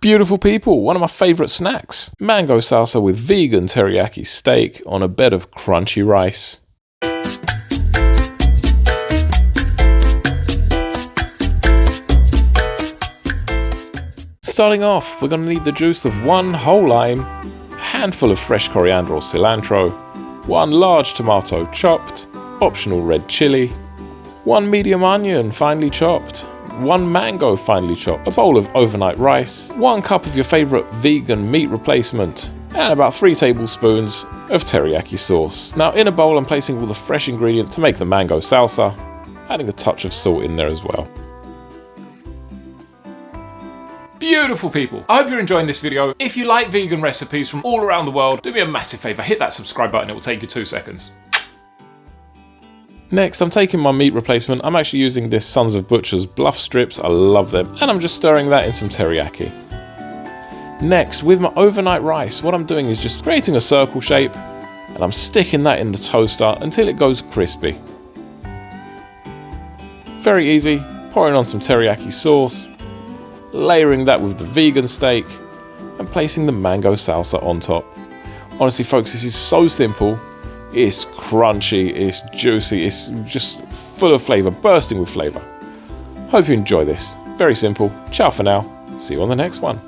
Beautiful people, one of my favourite snacks. Mango salsa with vegan teriyaki steak on a bed of crunchy rice. Starting off, we're going to need the juice of 1 whole lime, a handful of fresh coriander or cilantro, 1 large tomato chopped, optional red chilli, 1 medium onion finely chopped, 1 mango finely chopped, a bowl of overnight rice, 1 cup of your favourite vegan meat replacement, and about 3 tablespoons of teriyaki sauce. Now in a bowl I'm placing all the fresh ingredients to make the mango salsa, adding a touch of salt in there as well. Beautiful people, I hope you're enjoying this video. If you like vegan recipes from all around the world, do me a massive favour, hit that subscribe button, it will take you 2 seconds. Next, I'm taking my meat replacement. I'm actually using this Sons of Butcher's bluff strips, I love them, and I'm just stirring that in some teriyaki. Next, with my overnight rice, what I'm doing is just creating a circle shape, and I'm sticking that in the toaster until it goes crispy. Very easy, pouring on some teriyaki sauce, layering that with the vegan steak, and placing the mango salsa on top. Honestly folks, this is so simple. It's crunchy, it's juicy, it's just full of flavour, bursting with flavour. Hope you enjoy this. Very simple. Ciao for now. See you on the next one.